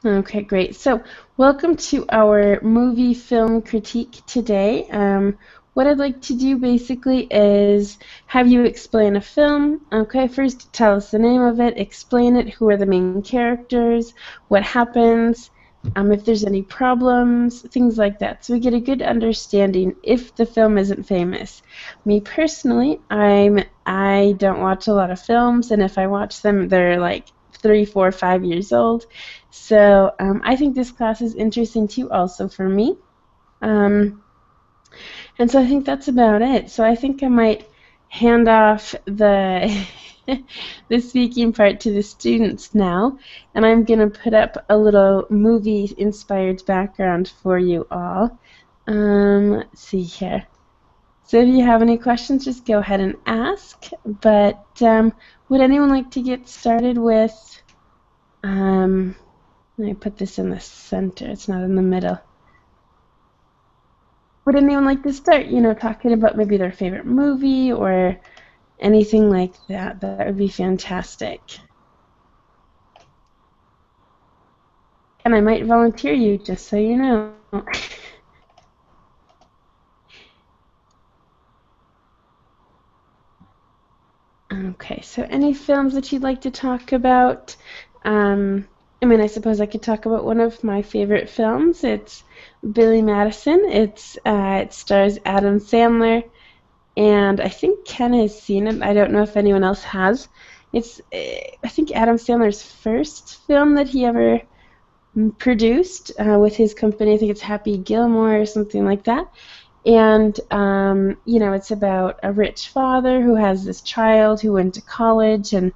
Okay, great. So, welcome to our movie film critique today. What I'd like to do basically is have you explain a film. Okay, first tell us the name of it, explain it, who are the main characters, what happens, if there's any problems, things like that. So we get a good understanding if the film isn't famous. Me personally, I don't watch a lot of films, and if I watch them, they're like 3, 4, 5 years old. So I think this class is interesting too, also for me. Um, and so I think that's about it. So I think I might hand off the the speaking part to the students now, and I'm gonna put up a little movie-inspired background for you all. Let's see here. So if you have any questions, just go ahead and ask. But would anyone like to get started with? Um, Let me put this in the center. It's not in the middle. Would anyone like to start, talking about maybe their favorite movie or anything like that? That would be fantastic. And I might volunteer you, just so you know. Okay, so any films that you'd like to talk about? Um, I suppose I could talk about one of my favorite films. It's Billy Madison. It stars Adam Sandler, and I think Ken has seen it. I don't know if anyone else has. It's I think Adam Sandler's first film that he ever produced with his company. I think it's Happy Gilmore or something like that. And it's about a rich father who has this child who went to college and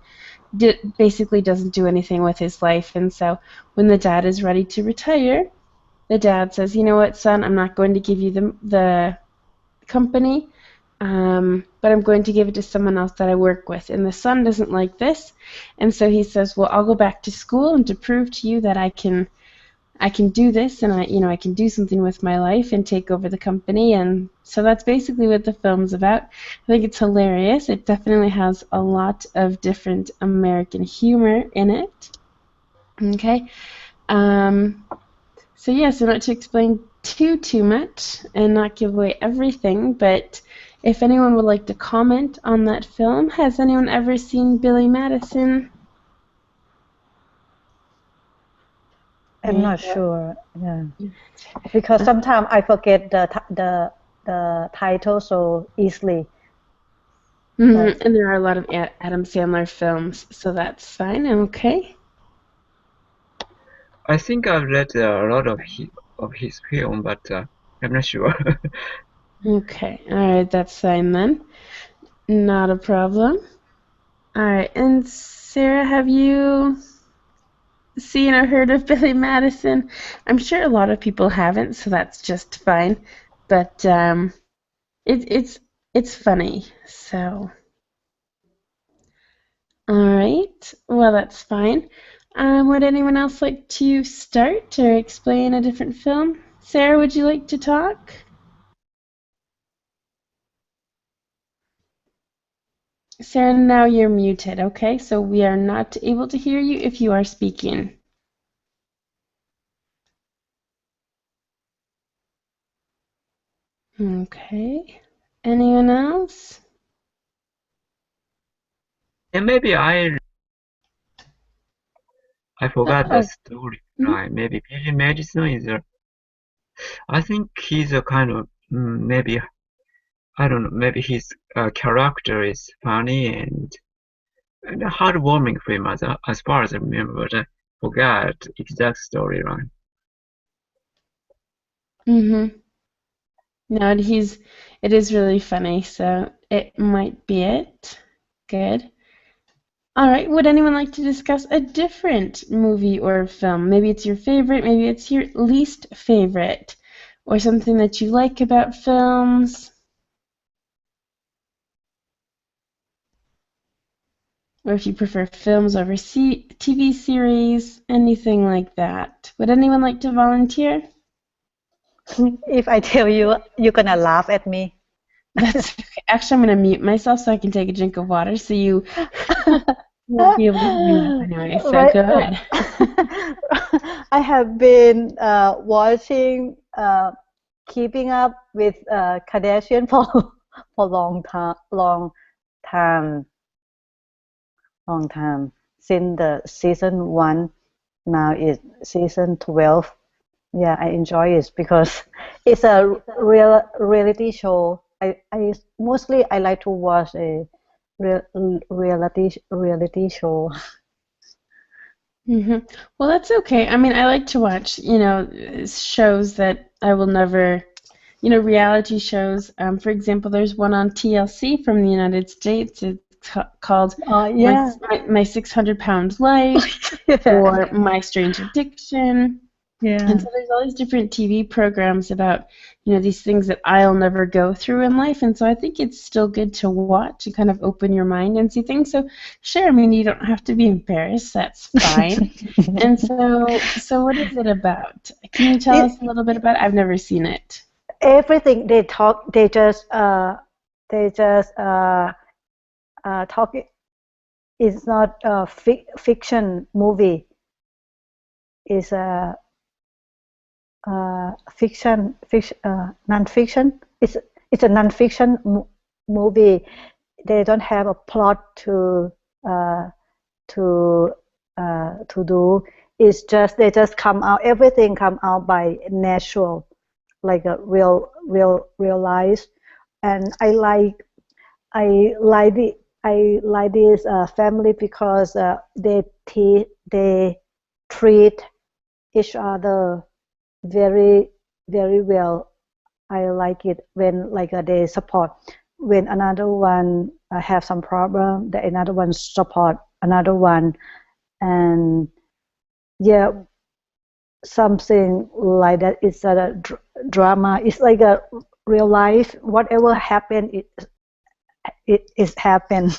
basically doesn't do anything with his life. And so when the dad is ready to retire, the dad says, "You know what, son? I'm not going to give you the company, but I'm going to give it to someone else that I work with." And the son doesn't like this, and so he says, "Well, I'll go back to school, and to prove to you that I can do this, and I can do something with my life and take over the company." And so that's basically what the film's about. I think it's hilarious. It definitely has a lot of different American humor in it. Okay. Um, so yeah, so not to explain too much and not give away everything, but if anyone would like to comment on that film, has anyone ever seen Billy Madison? I'm There not you sure. Yeah, go. because sometimes I forget the title so easily. But And there are a lot of Adam Sandler films, so that's fine. Okay. I think I've read a lot of his film, but I'm not sure. Okay. All right, that's fine then. Not a problem. All right. And Sarah, have you seen or heard of Billy Madison? I'm sure a lot of people haven't, so that's just fine. But it, it's it's funny. So, all right. Well, that's fine. Would anyone else like to start or explain a different film? Sarah, would you like to talk? Sarah, now you're muted, okay? So we are not able to hear you if you are speaking. Okay. Anyone else? And maybe I forgot the Oh, story. mhm. Right? Maybe Billy Madison is a. I think he's a kind of maybe I don't know. Maybe his character is funny and a heartwarming film as far as I remember. But I forgot exact storyline. Mm-hmm. No, it is really funny, so it might be it. Good. All right. Would anyone like to discuss a different movie or film? Maybe it's your favorite, maybe it's your least favorite, or something that you like about films, or if you prefer films over TV series, anything like that. Would anyone like to volunteer? if I tell you, you're gonna laugh at me. That's okay. Actually, I'm going to mute myself so I can take a drink of water so you won't be able to hear me anyway. So Right. go ahead. I have been watching Keeping Up with Kardashian for for time, long time since the season one. Now it's season 12. Yeah, I enjoy it because it's a reality show. I mostly I like to watch a real, reality show. Hmm. Well, that's okay. I mean, I like to watch, shows that I will never, reality shows. For example, there's one on TLC from the United States. It's called Yeah, My 600-Pound Life yeah, or My Strange Addiction. And yeah. so there's all these different TV programs about, these things that I'll never go through in life. And so I think it's still good to watch and kind of open your mind and see things. So sure, I mean, you don't have to be embarrassed. That's fine. And so what is it about? Can you tell us It a little bit about it? I've never seen it. everything they talk, they just talk. It's not a fiction movie. It's a non-fiction. It's a non-fiction movie. They don't have a plot uh, to to do. It's just they just come out. Everything come out by natural, like a real life. And I like this family because they treat each other very very well. I like it when like they support when another one have some problem, the another one support another one, and yeah, something like that. It's a drama. It's like a real life. Whatever happened, it is happened.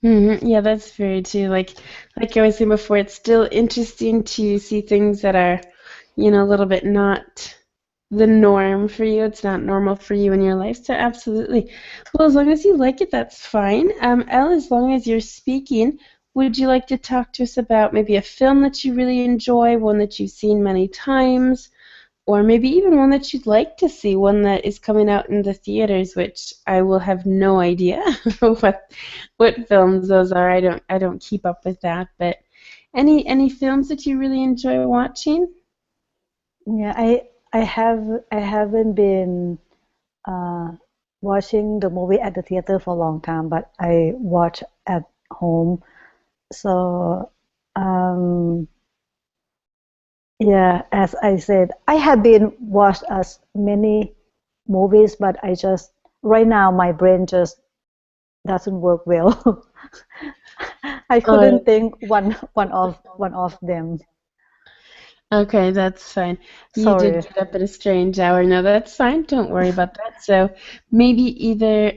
Yeah, that's very true. Like I was saying before, it's still interesting to see things that are, a little bit not the norm for you. It's not normal for you in your life. So absolutely. Well, as long as you like it, that's fine. Elle, as long as you're speaking, would you like to talk to us about maybe a film that you really enjoy, one that you've seen many times, or maybe even one that you'd like to see, one that is coming out in the theaters, which I will have no idea what films those are. I don't keep up with that. But any films that you really enjoy watching? Yeah, I haven't been uh, watching the movie at the theater for a long time, but I watch at home. So um, yeah, as I said, I have been watched as many movies, but I just right now my brain just doesn't work well. I couldn't think one of them. Okay, that's fine. You did Sorry. get up at a strange hour. No, that's fine. Don't worry about that. So maybe either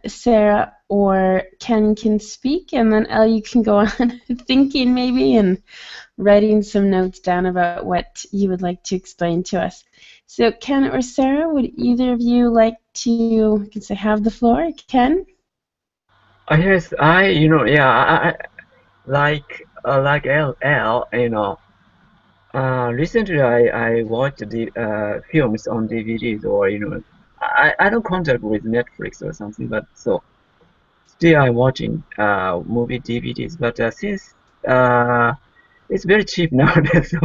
Sarah or Ken can speak, and then Elle, you can go on thinking maybe and writing some notes down about what you would like to explain to us. So Ken or Sarah, would either of you like to, you can say, have the floor? Ken? Yes, yeah, like L, recently I watched the films on DVDs or I don't contact with Netflix or something, but so still I'm watching movie DVDs, but since uh it's very cheap nowadays, so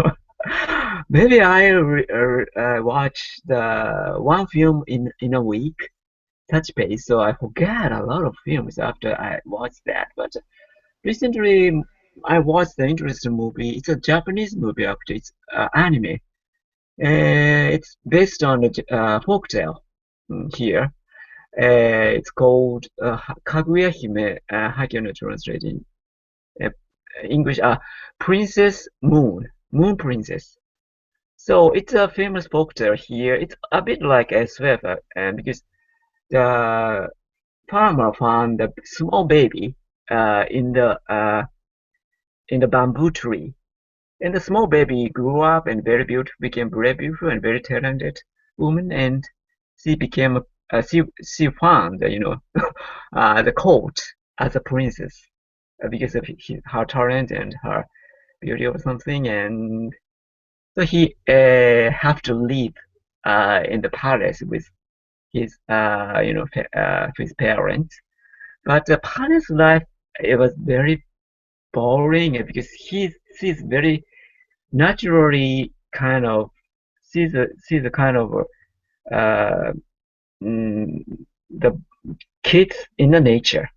maybe watch the one film in a week, touch base, so I forget a lot of films after I watched that. But recently, I watched the interesting movie. It's a Japanese movie, actually. It's anime. It's based on a folk tale here. It's called Kaguya Hime. How can I translate in uh, English? Princess Moon, Moon Princess. So it's a famous folk tale here. It's a bit like SF, because the farmer found a small baby in the bamboo tree. And the small baby grew up and very beautiful, became very beautiful and very talented woman. And she became, she found, the court as a princess. because of her talent and her beauty or something, and so he have to live in the palace with his his parents. But the palace life, it was very boring because she's very naturally kind of she's a kind of uh, mm, the kids in the nature.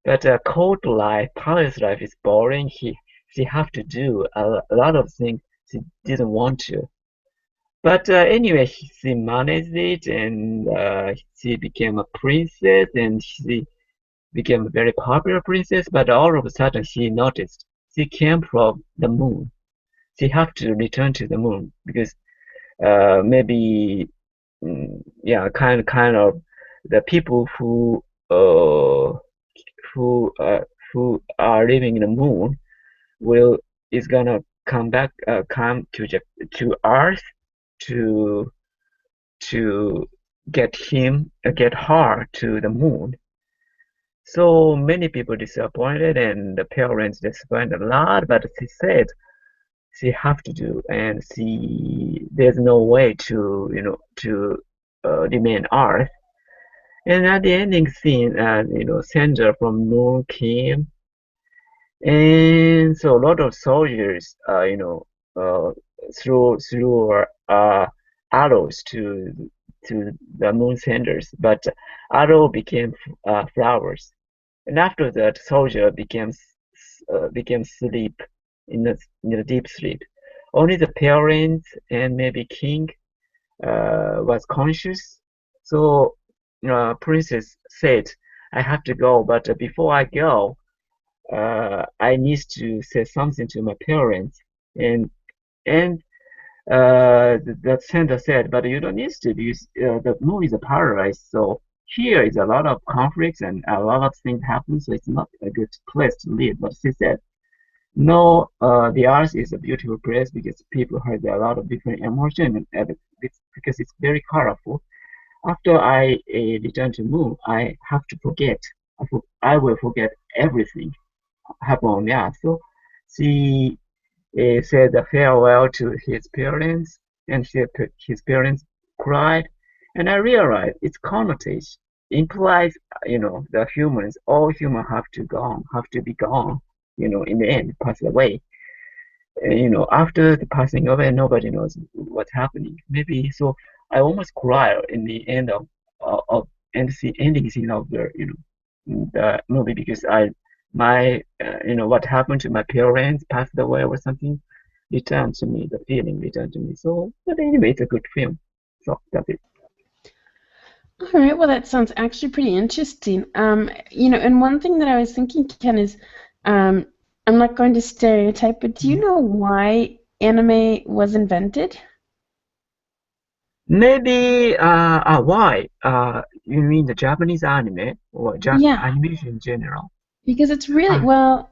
But cold life, palace life is boring. She have to do a lot of things she didn't want to. But anyway, she managed it, and she became a princess, and she became a very popular princess. But all of a sudden, she noticed she came from the moon. She have to return to the moon because maybe yeah, kind of the people uh, who uh, who are living in the moon will is gonna come back come to Earth to to get her to the moon. So many people disappointed and the parents disappointed a lot, but she said she have to do and she there's no way to to remain Earth. And at the ending scene, Sandra from moon came, and so a lot of soldiers, uh, threw arrows to the moon centers, but arrow became flowers, and after that, soldier became sleep in a deep sleep. Only the parents and maybe king was conscious. So princess said, "I have to go, but before I go." I need to say something to my parents. And and that Santa said, but you don't need to because the moon is a paradise. So here is a lot of conflicts and a lot of things happen. So it's not a good place to live. But she said, no, the earth is a beautiful place because people have a lot of different emotions and it's because it's very colorful. After I return to moon, I have to forget. I will forget everything happen on Earth. So she said a farewell to his parents, and his parents cried. And I realized its connotation implies, the humans, all humans have to be gone, in the end, pass away. After the passing away, nobody knows what's happening. Maybe so. I almost cried in the end of ending scene of the movie because what happened to my parents passed away or something returned to me. The feeling returned to me. So, but anyway, it's a good film. So that's it. All right, well, that sounds actually pretty interesting. And one thing that I was thinking, Ken, is um, I'm not going to stereotype, but do you know why anime was invented? Maybe why? You mean the Japanese anime or Yeah, animation in general? because it's really, Ah, well,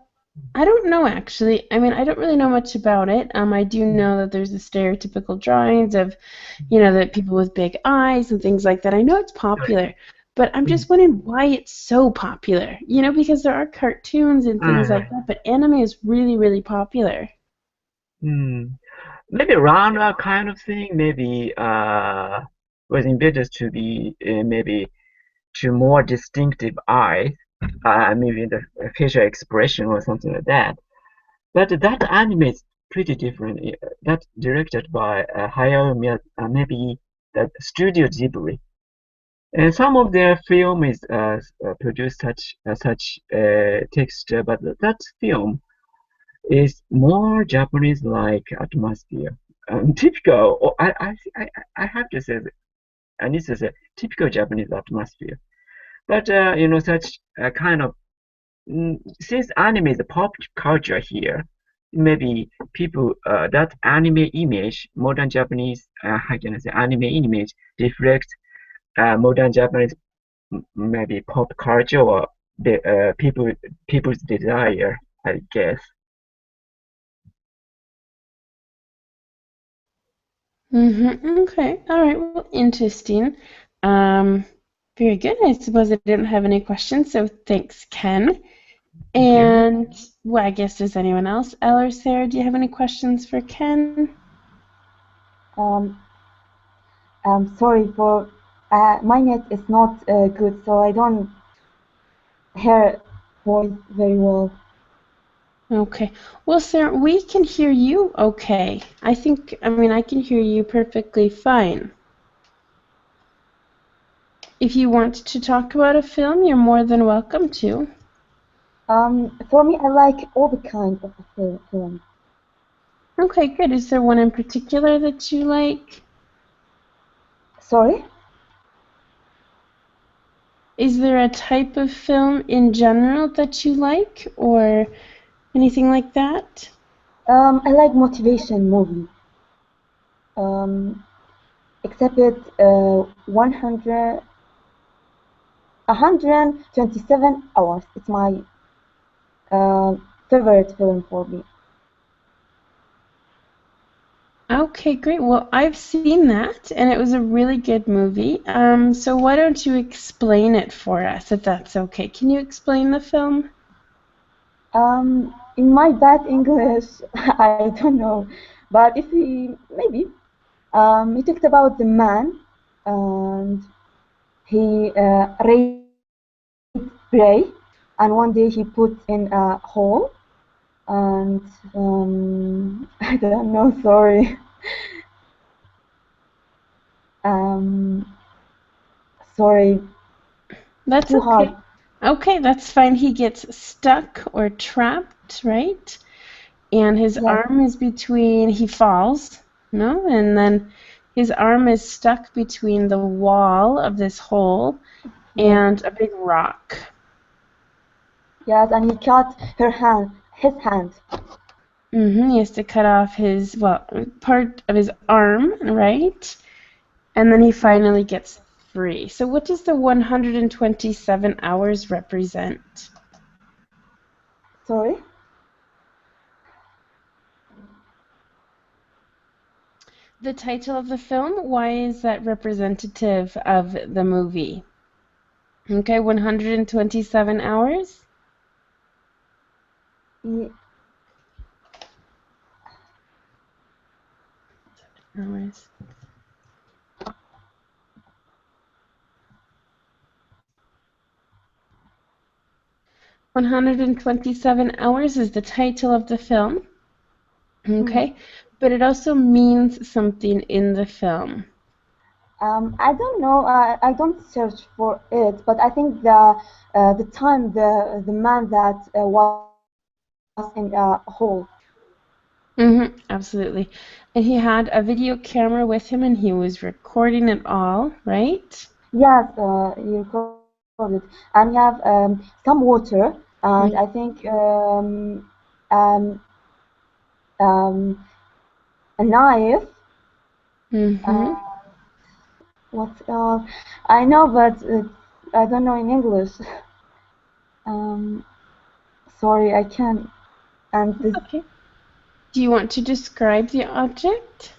I don't know actually. I mean, I don't really know much about it. I do know that there's the stereotypical drawings of, the people with big eyes and things like that. I know it's right. popular, but I'm Mm, just wondering why it's so popular. Because there are cartoons and things like right. that, but anime is really, really popular. Hmm. Maybe around that kind of thing. Maybe was invented to be maybe to more distinctive eyes. Maybe the facial expression or something like that. But that anime is pretty different. That's directed by Hayao maybe the Studio Ghibli. And some of their film is produced such texture, but that film is more Japanese-like atmosphere. Typical, or I have to say, I need to say, typical Japanese atmosphere. But such kind of since anime is a pop culture here, maybe people that anime image, modern Japanese, how can I say, anime image reflects modern Japanese maybe pop culture or the people's desire, I guess. Okay. All right. Well, interesting. Um, Very good. I suppose I didn't have any questions, so thanks, Ken. Thank you. And well, I guess does anyone else, Elle or Sarah, do you have any questions for Ken? Um, sorry for my net is not good, so I don't hear voice very well. Okay. Well, Sarah, we can hear you okay. I mean, I can hear you perfectly fine. If you want to talk about a film, you're more than welcome to. For me, I like all the kinds of film. Okay, good. Is there one in particular that you like? Sorry? Is there a type of film in general that you like or anything like that? I like motivation movie. Um, except it 127 hours. It's my uh, favorite film for me. Okay, great. Well, I've seen that and it was a really good movie. So why don't you explain it for us if that's okay? Can you explain the film? In my bad English, I don't know, but if we maybe he talked about the man and he raised prey, and one day he put in a hole, and I don't know, sorry. Um, sorry, it's That's too hard. okay. Okay, that's fine. He gets stuck or trapped, right? And his Yes, arm is between, he falls, no? And then his arm is stuck between the wall of this hole yes, and a big rock. yes, and he cut his hand. He has to cut off his, well, part of his arm, right? And then he Yes, finally gets free. So what does the 127 hours represent? sorry. The title of the film, why is that representative of the movie? Okay, 127 hours. He, Hours. 127 hours is the title of the film. mhm. Okay, but it also means something in the film. I don't know. I don't search for it, but I think the time the man that was in a hole. Absolutely. And he had a video camera with him and he was recording it all, right? Yes, you recorded, and you have some water, and I think um, um, a knife. Mm-hmm. What else? I know, but I don't know in English. Um, sorry, I can't. And this Okay. Do you want to describe the object?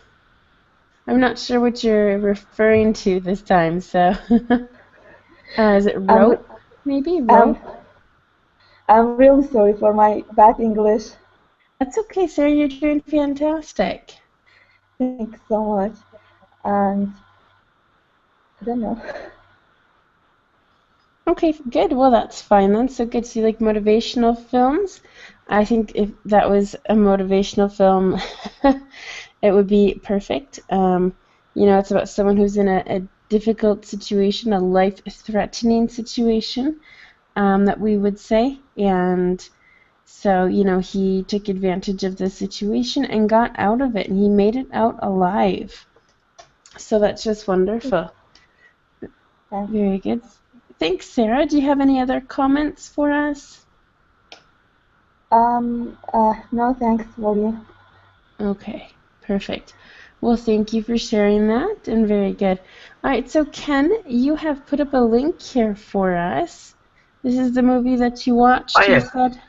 I'm not sure what you're referring to this time, so is it I'm rope? Maybe I'm rope? I'm really sorry for my bad English. That's okay, Sarah. You're doing fantastic. Thanks so much. And I don't know. Okay, good. Well, that's fine then. So good. So you like motivational films? I think if that was a motivational film, it would be perfect. It's about someone who's in a difficult situation, a life-threatening situation, that we would say. And so, he took advantage of the situation and got out of it, and he made it out alive. So that's just wonderful. Thanks. Very good. Thanks, Sarah. Do you have any other comments for us? No, thanks for you. Okay, perfect. Well, thank you for sharing that, and very good. All right, so Ken, you have put up a link here for us. This is the movie that you Ah, watched, you yes, said?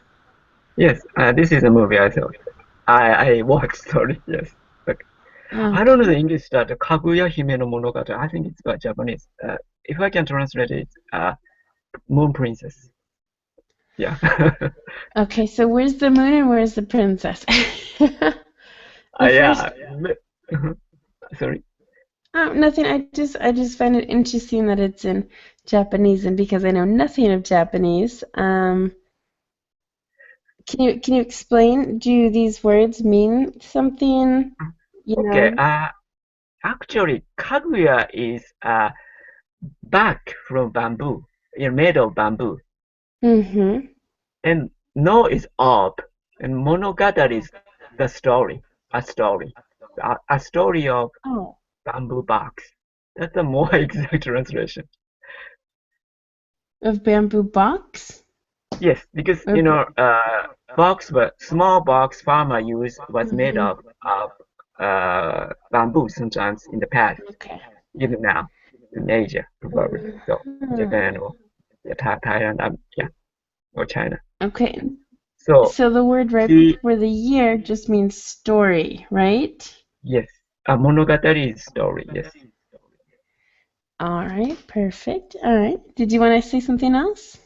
yes. This is a movie I thought. I watched. Sorry. Yes. Okay. I don't know the Okay. English that Kaguya Hime no Monogatari. I think it's about Japanese. If I can translate it, Moon Princess. Yeah. Okay, so where's the moon and where's the princess? The first, Yeah. Sorry. oh, nothing. I just find it interesting that it's in Japanese, and because I know nothing of Japanese, can you explain? Do these words mean something? You Okay. know? Actually, Kaguya is bark from bamboo, made of bamboo, Mm-hmm. and no is orb, and monogatari is the story, a story of Oh, bamboo box. That's a more exact translation. of bamboo box? Yes, because Or, box, but small box farmer use was made mhm. of bamboo sometimes in the past, Okay. even now in Asia probably. So Mhm. Japan or Thailand, yeah, or China. Okay. So So the word right he, before the year just means story, right? yes, a monogatari is story. Yes. All right, perfect. All right. Did you want to say something else?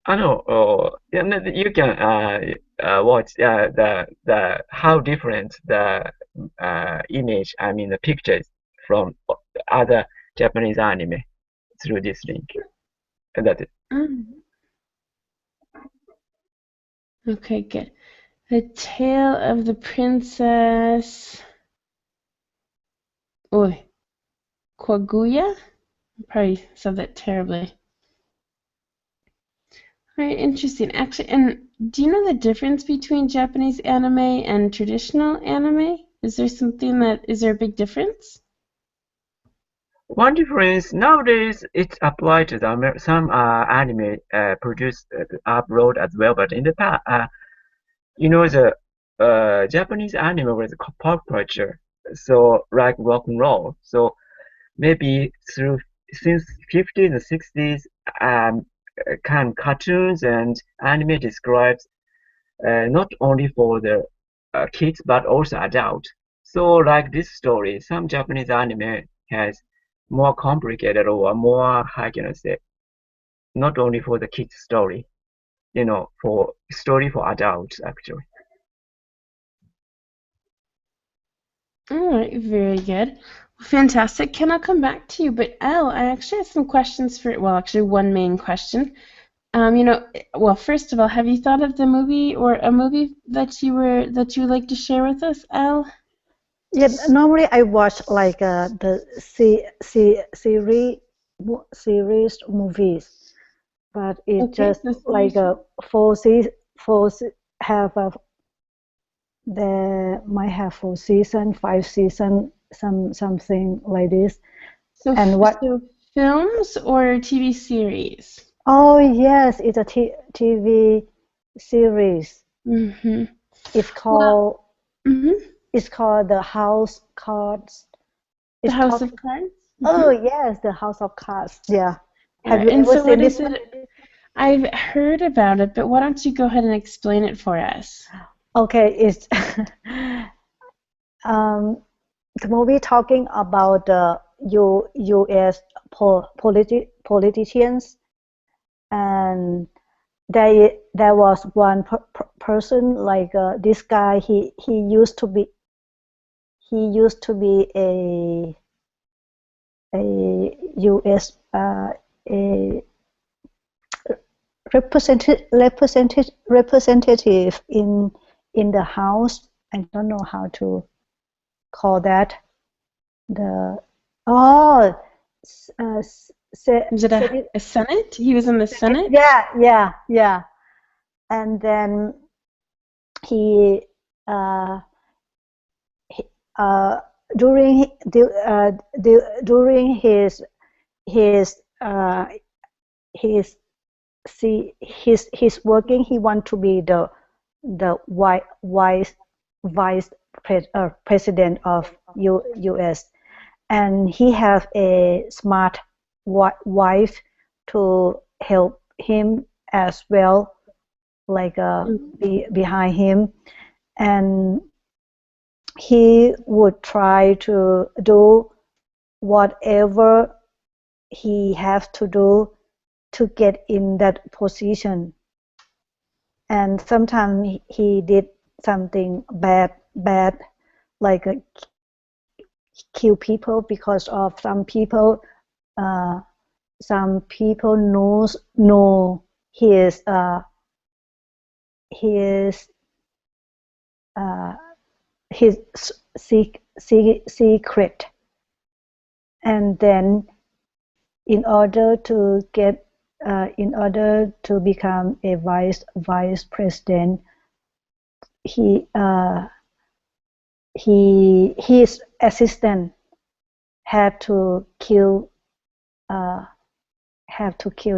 Yeah, no, you can watch the how different the image, I mean the pictures from other Japanese anime through this link. And that's it. Mm. Okay, good. The Tale of the Princess. Oh, Kaguya? Probably said that terribly. Very interesting. Actually, and do you know the difference between Japanese anime and traditional anime? Is there a big difference? One difference nowadays it's applied to some anime produced abroad as well, but in the past, the Japanese anime was pop culture, so like rock and roll. So maybe through since 50s and 60s, kind of cartoons and anime describes not only for the kids but also adult. So like this story, some Japanese anime has more complicated or more, how can I say, not only for the kids story, for story for adults actually. All right, very good. Fantastic. Can I come back to you? But Elle, I actually have some questions well, actually one main question. Well, first of all, have you thought of the movie or a movie that you would like to share with us, Elle? Yeah, normally I watch like the series movies, but it Okay, just the like series. four have a they might have 4 season, 5 season, something like this. So, And what? so films or TV series? Oh yes, it's a TV series. Mm-hmm. It's Well, called mm-hmm. it's called The House Cards. The It's House talk. of Cards. Oh Mm-hmm. yes, The House of Cards. Yeah. All Have right. you And ever so, seen what this is one? it? I've heard about it, but why don't you go ahead and explain it for us? Okay, it's um, the movie talking about the U.S. Politicians, and there was one person like this guy. He used to be a U.S. A representative in the House. I don't know how to call that. The oh, Is it a Senate? He was in the Senate? yeah. And then he uh, he, uh, during during his his his working, he want to be the vice president of US, and he have a smart wife to help him as well, like behind him, and he would try to do whatever he have to do to get in that position. and sometimes he did something bad, like kill people because of uh, some people know his his uh, his secret, and then in order to get in order to become a vice president, he his assistant had to kill uh,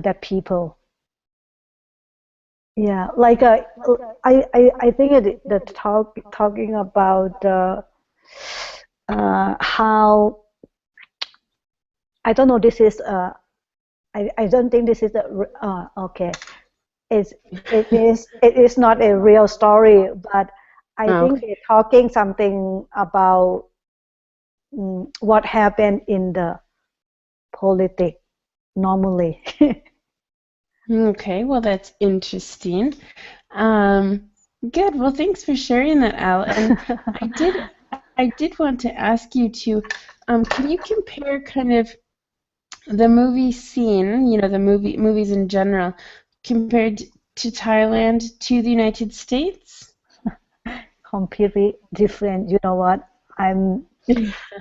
that people. Yeah, like I think the talking about how I don't know. This is I don't think this is okay. It's it is not a real story, but I Oh, think okay. they're talking something about what happened in the politics normally. Okay, well, that's interesting. Um, Good. Well, thanks for sharing that, Al. And I did, I did want to ask you to, can you compare kind of the movie scene, the movies in general, compared to Thailand to the United States? Completely different. You know what?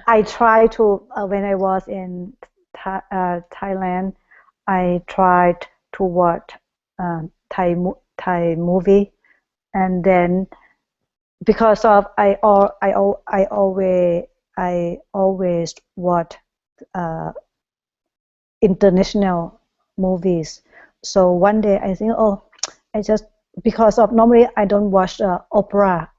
I try to when I was in Thailand, I tried to watch Thai movie, and then because of I always watch uh, international movies. So one day I think, oh, I just because of normally I don't watch opera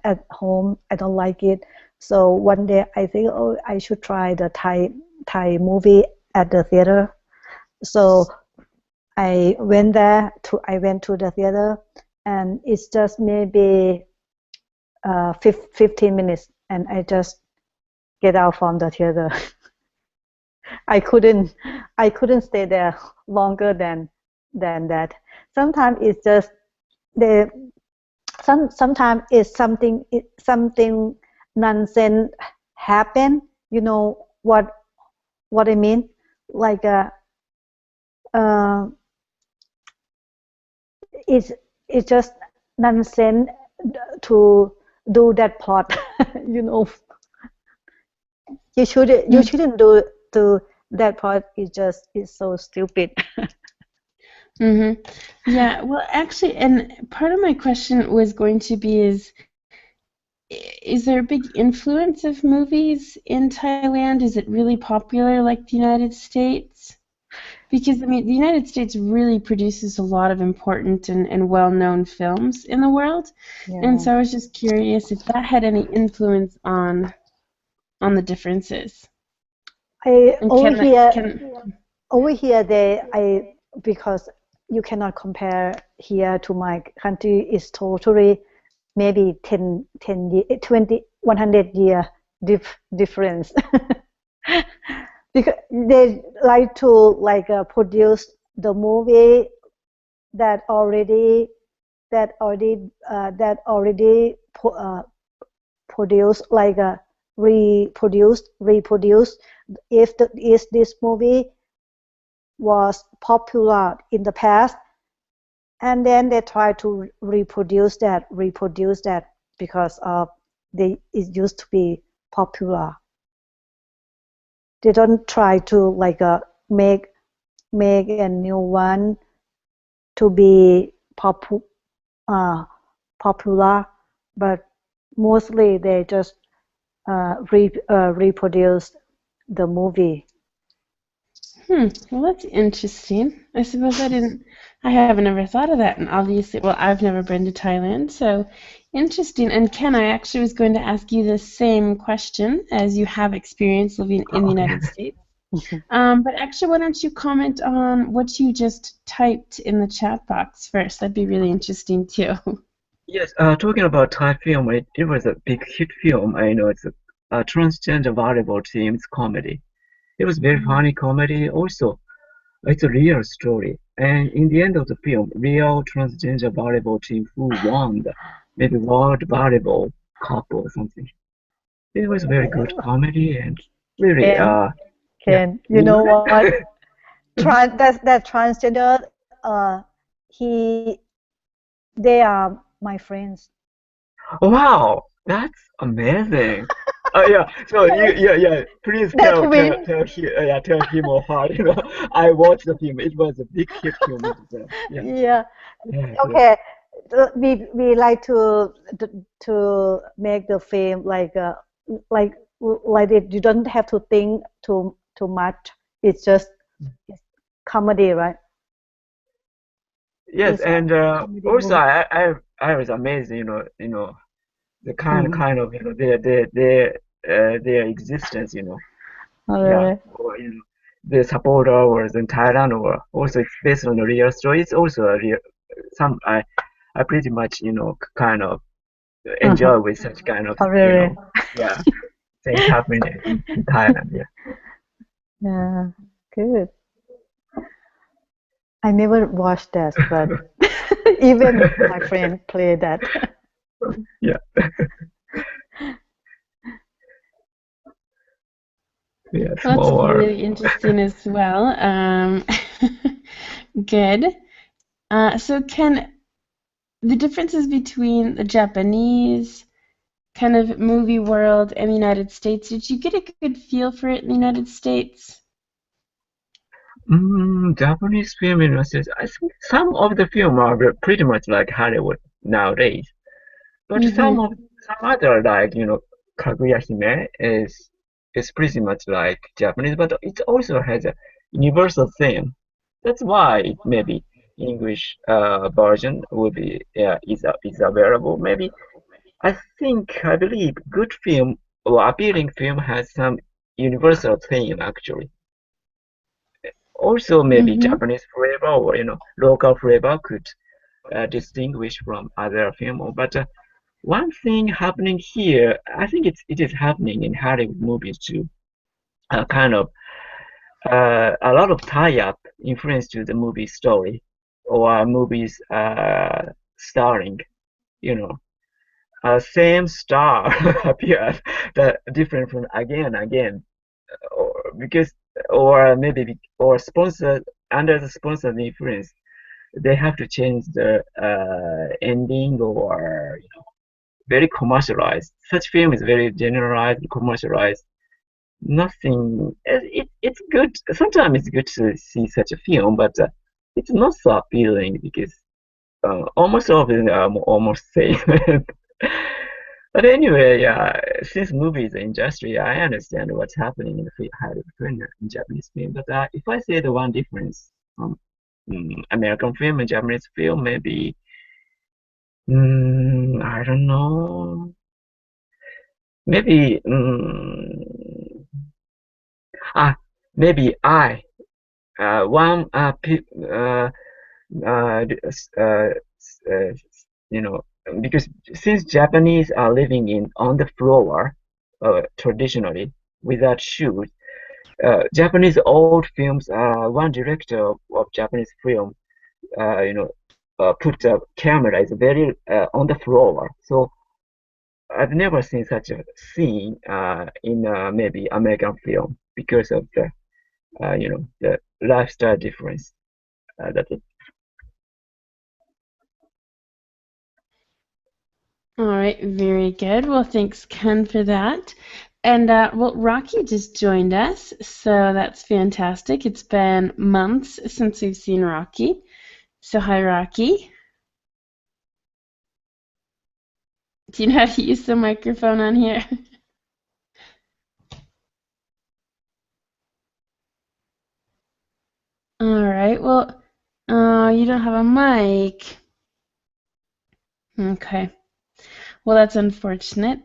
at home. I don't like it. So one day I think, oh, I should try the Thai movie at the theater. So I went to the theater, and it's just maybe 15 minutes, and I just get out from the theater. I couldn't I couldn't stay there longer than that. Sometimes it's just the sometimes it's something nonsense happen. You know what I mean? Like uh, it's it's just nonsense to do that plot. you know, you shouldn't do that part. It's so stupid. Mm-hmm. Yeah, well, actually, and part of my question was going to be is there a big influence of movies in Thailand? Is it really popular like the United States? Because, I mean, the United States really produces a lot of important and well-known films in the world. And Yeah. so I was just curious if that had any influence on the differences. I And can that can over here they I because you cannot compare here to my country. Is totally maybe 10 year, 20 100 year difference. Because they like to produce the movie that already that already produced reproduced if this movie was popular in the past, and then they try to reproduce that because of it used to be popular. They don't try to make make a new one to be uh, popular, but mostly they just reproduce the movie. well, that's interesting. I suppose I haven't ever thought of that. And obviously, well, I've never been to Thailand, so interesting. And Ken, I actually was going to ask you the same question as you have experience living in the Okay. United States. But actually, why don't you comment on what you just typed in the chat box first? That'd be really interesting too. Yes, talking about Thai film, it was a big hit film. I know it's a transgender volleyball team's comedy. It was very funny comedy. Also, It's a real story. And in the end of the film, real transgender volleyball team who won the maybe World Volleyball Cup or something. It was very good comedy and really, Ken, yeah. Ken, you You know like? what? That transgender, he, they are my friends. Wow, that's amazing. Yeah. So yeah. Please That twin. tell him or her. I watched the film. It was a big hit film. Yeah, Yeah. yeah, good. Okay. We like to make the film like like it. You don't have to think too much. It's just it's comedy, right? Yes, It's a and comedy also movie. I was amazed. The Mm. kind of their existence. Oh, Yeah, really? or the supporter was in Thailand, or also it's based on a real story. It's also a real some I pretty much kind of Uh-huh. enjoy with such kind of Oh, really? yeah things happening in Thailand. Yeah, Yeah. Good. I never watched that, but even my friend played that. yeah, yeah. Well, that's Small world. really interesting as well. Good. So can the differences between the Japanese kind of movie world and the United States, did you get a good feel for it in the United States? Japanese film industry. I think some of the film are pretty much like Hollywood nowadays. But Mm-hmm. some other like Kaguya Hime is pretty much like Japanese, but it also has a universal theme. That's why it maybe English version will be is available. Maybe I believe good film or appealing film has some universal theme actually. Also maybe Mm-hmm. Japanese flavor or local flavor could distinguish from other film. But one thing happening here, I think it is happening in Hollywood movies too. Kind of a lot of tie-up influence to the movie story or movies starring, you know, same star appears, that different from again, again, or because or maybe or sponsor under the sponsor's influence, they have to change the ending or very commercialized. Such film is very generalized, commercialized. Nothing. It's good. Sometimes it's good to see such a film, but it's not so appealing because almost all of them are almost same. But anyway, yeah, since movie is an industry, I understand what's happening in the film in Japanese film. But if I say the one difference from American film and Japanese film, maybe I don't know. Maybe ah maybe I one uh, uh, you know because since Japanese are living in on the floor traditionally without shoes, Japanese old films. One director of Japanese film, put the camera is very on the floor. So I've never seen such a scene in maybe American film because of the lifestyle difference. That's it. All right, very good. Well, thanks, Ken, for that. And well, Rocky just joined us, so that's fantastic. It's been months since we've seen Rocky. So, hi, Rocky. Do you know how to use the microphone on here? All right, well, you don't have a mic. Okay, well, that's unfortunate.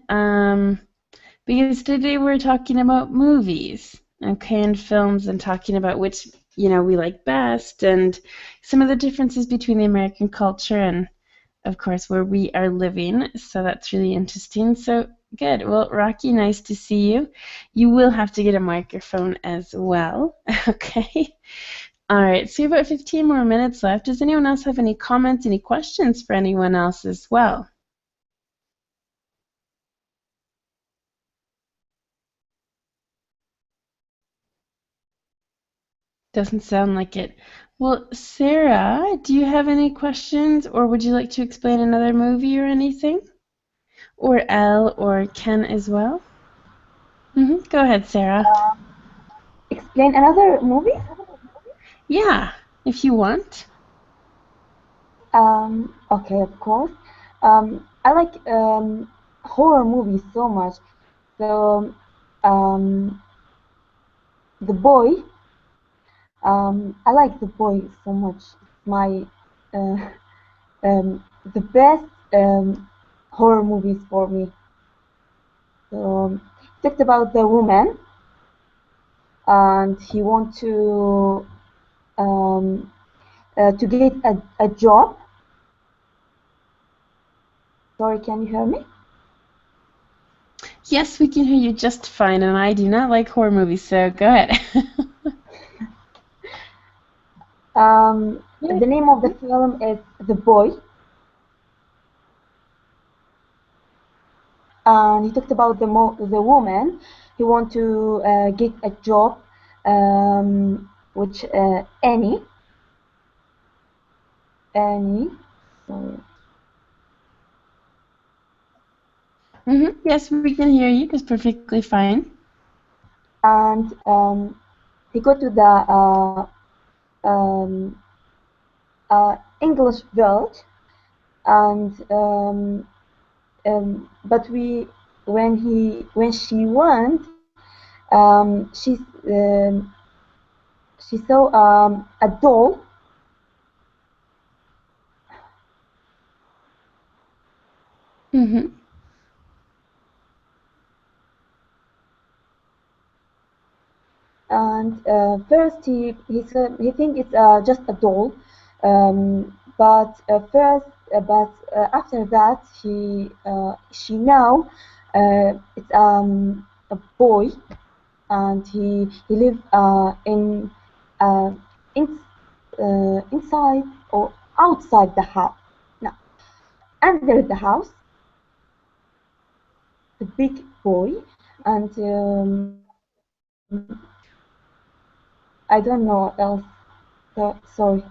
Because today we're talking about movies, okay, and films, and talking about which, we like best, and some of the differences between the American culture and, of course, where we are living. So that's really interesting. So good. Well, Rocky, nice to see you. You will have to get a microphone as well, okay? All right, so we have about 15 more minutes left. Does anyone else have any comments, any questions for anyone else as well? Doesn't sound like it. Well, Sarah, do you have any questions, or would you like to explain another movie or anything? Or Elle or Ken as well? Go ahead, Sarah. Explain another movie? Yeah, if you want. Okay, of course. I like horror movies so much. So, um, The Boy. I like The Boy so much. It's my uh, the best horror movies for me. So, talked about the woman, and he want um, to get a job. Sorry, can you hear me? Yes, we can hear you just fine, and I do not like horror movies, so go ahead. The name of the film is The Boy, and he talked about the woman. He want to get a job, which Annie, sorry. Yes, we can hear you. It's perfectly fine. And he go to the um, English village, and but we when she went, she saw a doll. Mm-hmm. And first he think it's just a doll, but after that she know it's a boy, and he live uh, in inside or outside the house. No, under the house, the big boy, and I don't know else. Sorry.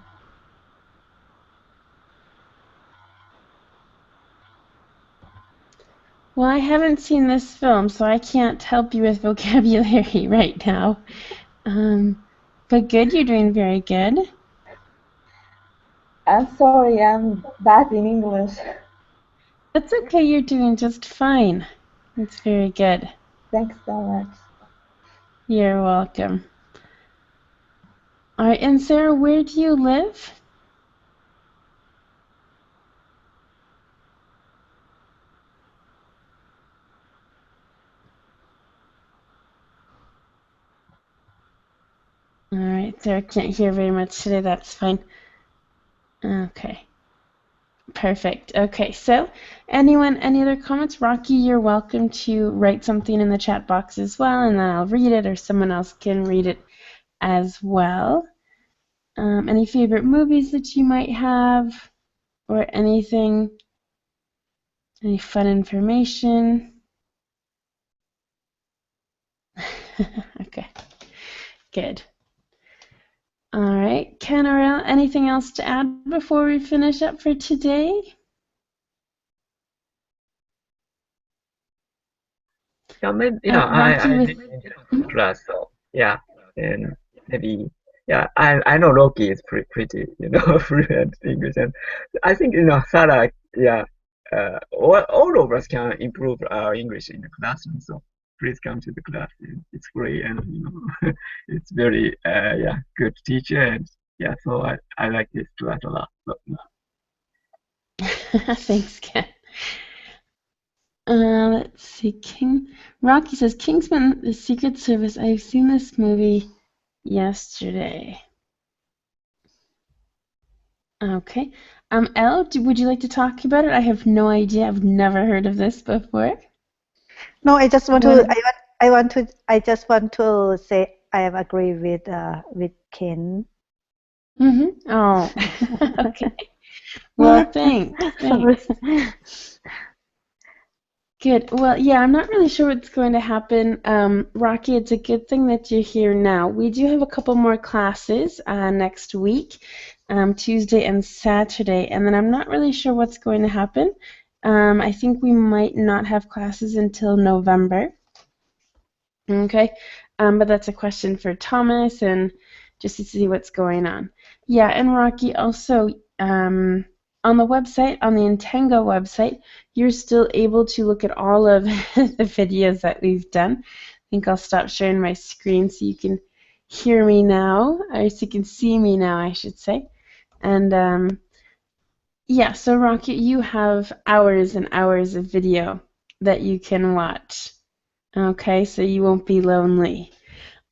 Well, I haven't seen this film, so I can't help you with vocabulary right now. But good, you're doing very good. I'm sorry, I'm bad in English. That's okay, you're doing just fine. That's very good. Thanks so much. You're welcome. All right, and Sarah, where do you live? All right, Sarah can't hear very much today. That's fine. Okay. Perfect. Okay, so any other comments? Rocky, you're welcome to write something in the chat box as well, and then I'll read it, or someone else can read it as well. Any favorite movies that you might have, or anything? Any fun information? Okay, good. All right, Ken or Elle, anything else to add before we finish up for today? Yeah, maybe, yeah, Rocky I with. did in class, so yeah, and maybe, yeah, I know Loki is pretty, fluent English, and I think, Sarah, yeah, all of us can improve our English in the classroom, so please come to the class. It's free, and, it's very, yeah, good teacher, and yeah, so I like this class a lot. So, Thanks, Ken. Let's see. Rocky says Kingsman: The Secret Service. I've seen this movie yesterday. Okay. Elle, would you like to talk about it? I have no idea. I've never heard of this before. No, I just want to. What? I want to. I just want to say I am agree with Ken. Oh, okay. Well, thanks. Sorry. Thanks. Good. Well, yeah, I'm not really sure what's going to happen. Rocky, it's a good thing that you're here now. We do have a couple more classes next week, Tuesday and Saturday, and then I'm not really sure what's going to happen. I think we might not have classes until November. Okay, but that's a question for Thomas and just to see what's going on. Yeah, and Rocky, also on the website, on the Intenga website, you're still able to look at all of the videos that we've done. I think I'll stop sharing my screen so you can hear me now, or so you can see me now, I should say. And yeah, so Rocky, you have hours and hours of video that you can watch. Okay, so you won't be lonely.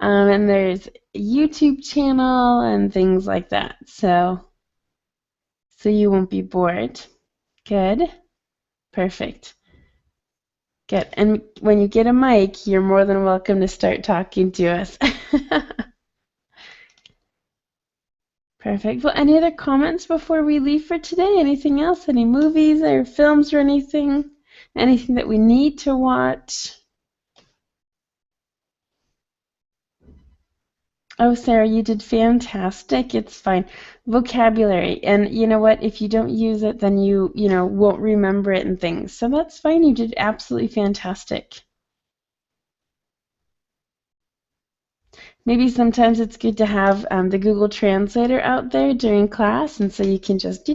And there's a YouTube channel and things like that. So you won't be bored. Good. Perfect. Good. And when you get a mic, you're more than welcome to start talking to us. Perfect. Well, any other comments before we leave for today? Anything else? Any movies or films or anything? Anything that we need to watch? Oh, Sarah, you did fantastic. It's fine. Vocabulary. And you know what? If you don't use it, then you won't remember it and things. So that's fine. You did absolutely fantastic. Maybe sometimes it's good to have the Google Translator out there during class, and so you can just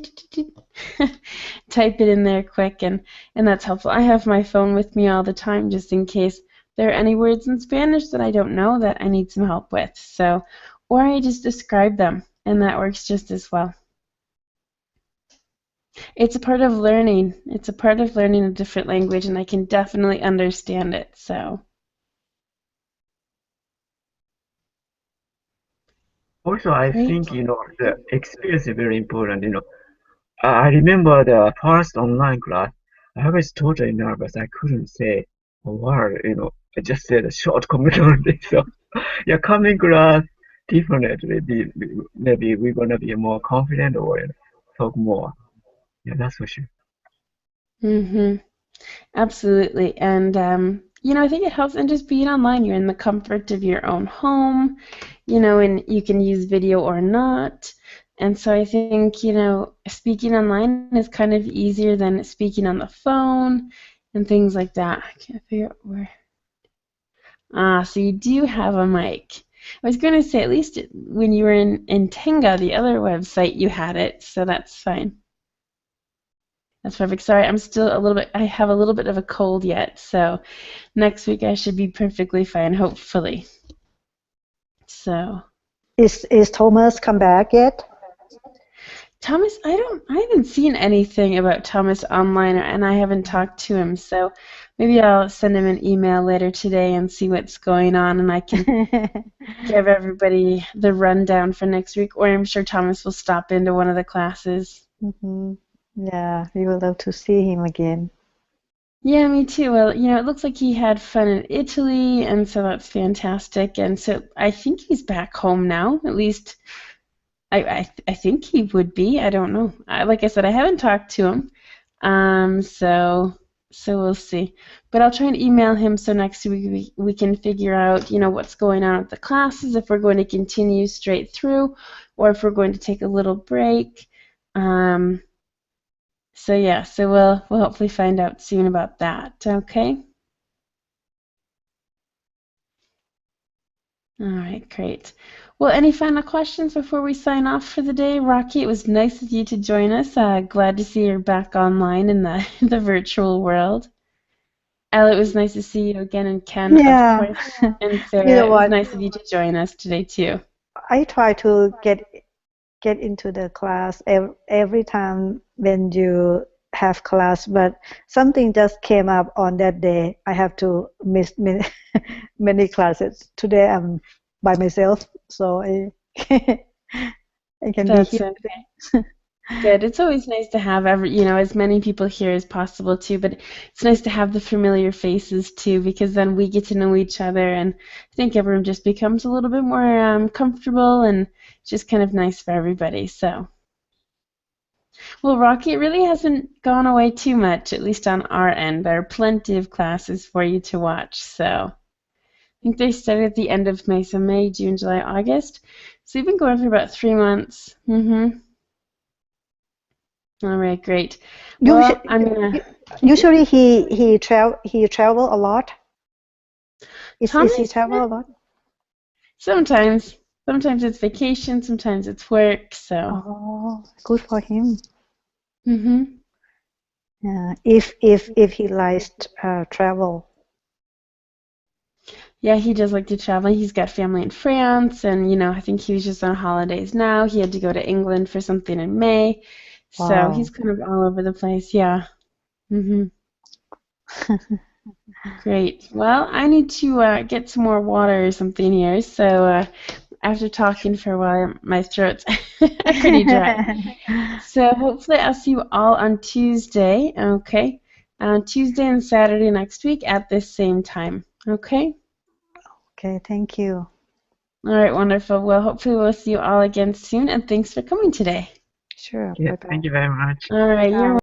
type it in there quick, and that's helpful. I have my phone with me all the time just in case there are any words in Spanish that I don't know that I need some help with. So, or I just describe them, and that works just as well. It's a part of learning. It's a part of learning a different language, and I can definitely understand it. So, Also, I great. think, the experience is very important, I remember the first online class. I was totally nervous. I couldn't say a word, I just said a short comment only. So, yeah, coming class, definitely, maybe we're gonna be more confident or talk more. Yeah, that's for sure. Mm-hmm. Absolutely. And I think it helps in just being online. You're in the comfort of your own home, and you can use video or not. And so I think, speaking online is kind of easier than speaking on the phone and things like that. I can't figure out where. Ah, so you do have a mic. I was going to say, at least when you were in Tenga, the other website, you had it, so that's fine. That's perfect. Sorry, I have a little bit of a cold yet, so next week I should be perfectly fine, hopefully. So, Is Thomas come back yet? Thomas, I haven't seen anything about Thomas online, and I haven't talked to him, so maybe I'll send him an email later today and see what's going on, and I can give everybody the rundown for next week, or I'm sure Thomas will stop into one of the classes. Yeah, we would love to see him again. Yeah, me too. Well, it looks like he had fun in Italy, and so that's fantastic. And so I think he's back home now. At least I think he would be. I don't know. Like I said, I haven't talked to him. So we'll see. But I'll try and email him so next week we can figure out, what's going on with the classes, if we're going to continue straight through, or if we're going to take a little break. So yeah, so we'll hopefully find out soon about that. Okay. All right, great. Well, any final questions before we sign off for the day? Rocky, it was nice of you to join us. Glad to see you're back online in the the virtual world. Elle, it was nice to see you again, and Ken, of Yeah, course, and you Sarah, know it was what? nice of you to join us today too. I try to get into the class every time when you have class, but something just came up on that day. I have to miss many classes. Today I'm by myself, so I I can be That's here okay. today. Good. It's always nice to have as many people here as possible too, but it's nice to have the familiar faces too, because then we get to know each other, and I think everyone just becomes a little bit more comfortable and just kind of nice for everybody. So, well, Rocky, it really hasn't gone away too much, at least on our end. There are plenty of classes for you to watch. So, I think they started at the end of May, so May, June, July, August. So we've been going for about 3 months. All right, great. Well, I'm gonna. Usually he travel a lot. Is he Tommy? travel a lot? Sometimes. Sometimes it's vacation, sometimes it's work, so. Oh, good for him. Mhm. If he likes travel. Yeah, he does like to travel. He's got family in France, and I think he was just on holidays now. He had to go to England for something in May, so Wow. he's kind of all over the place. Yeah. Mhm. Great. Well, I need to get some more water or something here. So after talking for a while, my throat's pretty dry. So hopefully I'll see you all on Tuesday. Okay. On Tuesday and Saturday next week at this same time. Okay. Okay, thank you. All right, wonderful. Well, hopefully we'll see you all again soon, and thanks for coming today. Sure. Yeah, Bye bye. thank you very much. All right, you're